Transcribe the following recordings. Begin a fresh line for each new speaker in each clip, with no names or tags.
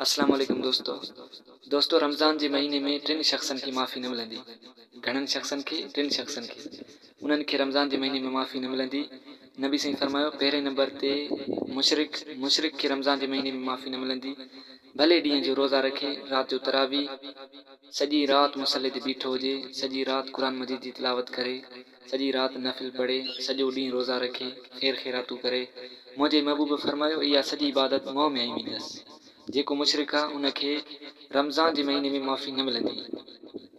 अस्सलाम वालेकुम दोस्तों रमज़ान जे महीने में टिन शख़्सनि खे माफ़ी न मिलंदी। घणनि शख़्सनि खे टिन शख़्सनि खे उन्हनि खे रमज़ान जे महीने में माफ़ी न मिलंदी। नबी साईं फरमायो पहिरें नंबर ते मुशरिक खे रमज़ान जे महीने में माफ़ी न मिलंदी। भले ॾींहं जो रोज़ा रखे, राति जो तरावी, सॼी राति मुसले ते बीठो हुजे, सॼी राति क़ुरान मजीद जी तिलावत करे, सॼी राति नफ़िल पढ़े, सॼो ॾींहुं रोज़ा रखे, ख़ैर ख़ैरातूं करे। मुंहिंजे महबूब फरमायो इहा सॼी इबादत मोह में आई वेंदसि। जेको मुशरिक आहे उनखे रमज़ान जे महीने में माफ़ी न मिलंदी।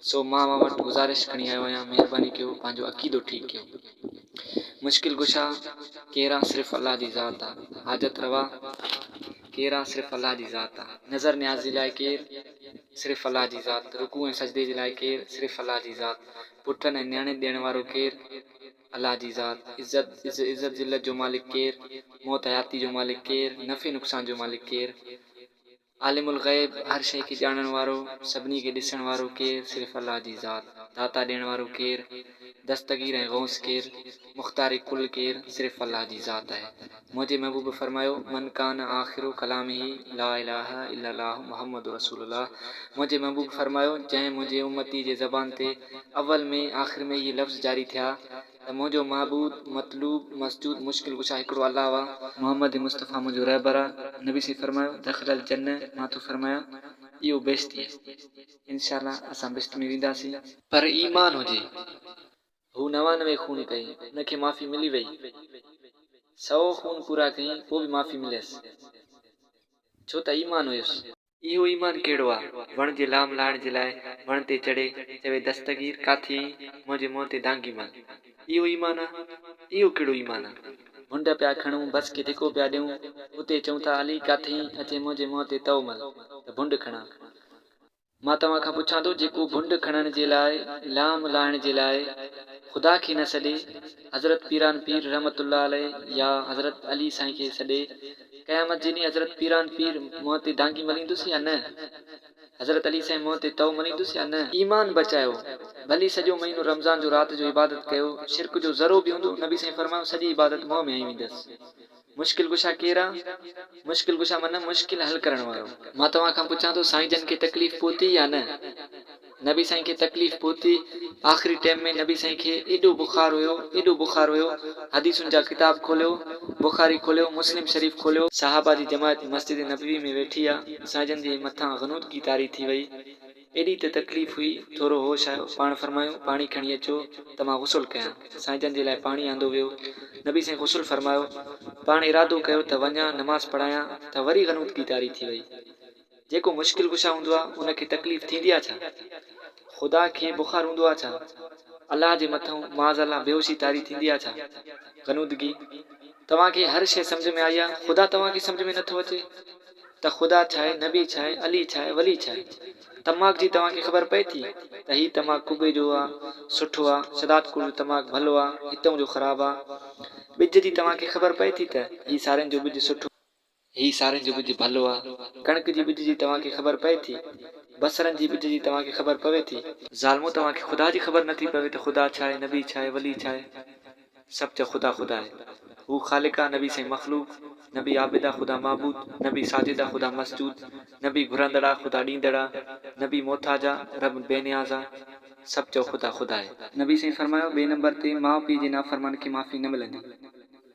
सो मां वटि गुज़ारिश खणी आयो आहियां, महिरबानी कयो पंहिंजो अक़ीदो ठीकु कयो। मुश्किल कुशा कहिड़ा सिर्फ़ु अलाह जी ज़ात आहे। हाजत रवा कहिड़ा सिर्फ़ु अलाह जी ज़ात आहे। नज़र न्याज़ जे लाइ केरु सिर्फ़ु अलाह जी ज़ात। रुकू ऐं सजदे जे लाइ केरु सिर्फ़ु अलाह जी ज़ात। पुटनि ऐं नियाणे ॾियण वारो केरु अलाह जी ज़ात। इज़त ज़िल्लत जो मालिक केरु, मौत हयाती जो मालिक केरु, नफ़े नुक़सान जो मालिक केरु, आलिमुल ग़ैब हर शइ खे ॼाणण वारो, सभिनी खे ॾिसण वारो केरु सिर्फ़ु अलाह जी ज़ात। दाता ॾियण वारो केरु, दस्तगीर ऐं गौस केरु, मुख़्तार कुल केरु सिर्फ़ु अलाह जी ज़ात आहे। मुंहिंजे महबूब फरमायो मन कान आख़िरो कलामी ला इलाहा इल्लल्लाह मुहम्मद रसूलुल्लाह। मुंहिंजे महबूब फरमायो जंहिं मुंहिंजे उम्मती जे ज़बान ते अव्वल में आख़िर में इहे लफ़्ज़ जारी थिया त मुंहिंजो महबूद मतलूब मसजूद मुश्किल कुशा हिकिड़ो अलाह आहे, मोहम्मद मुस्तफ़ा मुंहिंजो रहबर आहे। नबी साईं फरमायो दख़लल जन्नत, मां थो फरमायां इहो बेस्ट आहे। इंशाअल्लाह असां बेस्ट में वेंदासीं, पर ईमान हुजे। हू 99 खून कई, हुनखे माफ़ी मिली वई। 100 खून पूरा कई पोइ बि माफ़ी मिलियसि, छो त ईमान हुयुसि। इहो ईमान कहिड़ो आहे? वण जे लाम लाहिण जे लाइ वण ते चढ़े चवे दस्तगीर काथे मुंहिंजे मुंहं ते दांगी मल। इहो ईमान आहे? इहो कहिड़ो ईमान आहे? मुंड पिया खणूं, बस खे धिको पिया ॾियूं, उते चऊं था अली काथे अचे मुंहिंजे मुंहं ते तव मल त भुंड खणा। मां तव्हां खां पुछां थो, जेको भुंड खणण जे लाइ, लाम लाहिण जे लाइ ख़ुदा खे न सॾे, हज़रत पीरान पीर रहमतुल्लाह अलैह या हज़रत अली साईं खे सॾे, क़यामत जे ॾींहुं हज़रत पीरान पीर मुंहं ते दांगी मलींदुसि या न? हज़रत अली साईं मुंहं ते तव मलींदुसि या न? ईमान बचायो। भली सॼो महीनो रमज़ान जो राति जो इबादत कयो, शिरक जो ज़रो बि हूंदो, नबी साईं फरमायो सॼी इबादत मोह में आई वेंदसि। मुश्किल कुशा केरु आहे? मुश्किल कुशा माना मुश्किल हल करण वारो। मां तव्हां खां पुछां थो, साईं जन खे तकलीफ़ पहुती या न? नबी साईं खे तकलीफ़ पहुती। आख़िरी टाइम में नबी साईं खे एॾो बुख़ार हुयो, हदीसुनि जा किताब खोलियो, बुख़ारी खोलियो, मुस्लिम शरीफ़ खोलियो, सहाबा जी जमायत मस्जिद नबवी में वेठी आहे, साईं जन जे मथां ग़नूदगी तारी थी वई। एॾी त तकलीफ़ हुई, थोरो होश आयो, पाण फरमायो पाणी खणी अचो त मां गुसुल कयां। साईं जन जे लाइ पाणी आंदो वियो। नबी साईं गुसुल फरमायो, पाण इरादो कयो त वञा नमाज़ पढ़ायां त वरी ग़नूदगी तारी थी वई। जेको मुश्किल कुशा हूंदो आहे उनखे तकलीफ़ थींदी आहे छा? ख़ुदा खे बुख़ार हूंदो आहे छा? अलाह जे मथां माज़ अल्लाह बेहोशी तारी थींदी आहे छा? ग़नूदगी। तव्हांखे हर शइ सम्झ में आई आहे, ख़ुदा तव्हांखे सम्झ में नथो अचे त ख़ुदा छा आहे, नबी छा आहे, अली छा आहे, वली छा आहे? तमाक जी तव्हांखे ख़बर पए थी त हीउ तमाक कुबे जो आहे, सुठो आहे, शदातकुल जो तमाक भलो आहे, हितां जो ख़राबु आहे। ॿिज जी तव्हांखे ख़बर पए थी त हीउ सारनि जो ॿिज सुठो, हीउ सारनि जो ॿिज भलो आहे। कणिक जी ॿिज जी तव्हांखे ख़बर पए थी, बसरनि जी ॿिज जी तव्हांखे ख़बर पवे थी। ज़ालमो तव्हांखे ख़ुदा जी ख़बर नथी पवे त ख़ुदा छा आहे, नबी छा आहे, वली छा आहे? सभु चओ ख़ुदा ख़ुदा आहे। हू ख़ालिक आहे, नबी साईं मख़लूक, नबी आबिदा ख़ुदा माबूद, नबी साजिदा ख़ुदा मसजूद, नबी घुरंदड़ ख़ुदा ॾींदड़, नबी मोहताज आहे, रब बेनियाज़ आहे। सभु चओ ख़ुदा ख़ुदा आहे। नबी साईं फरमायो ॿिए नंबर ते माउ पीउ जे नाफ़रमान खे माफ़ी न मिलंदी।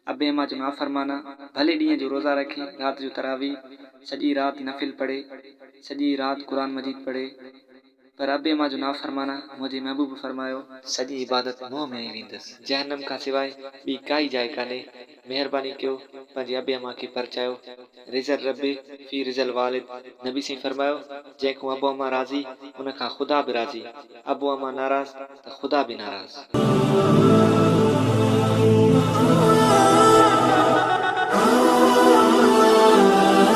अबे अम्मा जो नाफ़रमान आहे, भले ॾींहं जो रोज़ा रखे, राति जो तरावी, सॼी राति नफ़िल पढ़े, सॼी राति क़ुरान मजीद पढ़े, पर अबे अम्मा जो नाफ़रमान आहे। मुंहिंजे महबूब फरमायो सॼी इबादत मोह में आई वेंदसि। जहन्नम खां सवाइ ॿी काई जाइ कान्हे। महिरबानी कयो पंहिंजे अबे अम्मा खे परचायो। रिज़ल रबे फी रिज़ल वालिद। नबी साईं फरमायो जंहिंखां अबो अम्मा राज़ी उनखां ख़ुदा बि राज़ी, अबो अम्मा नाराज़ त ख़ुदा बि नाराज़।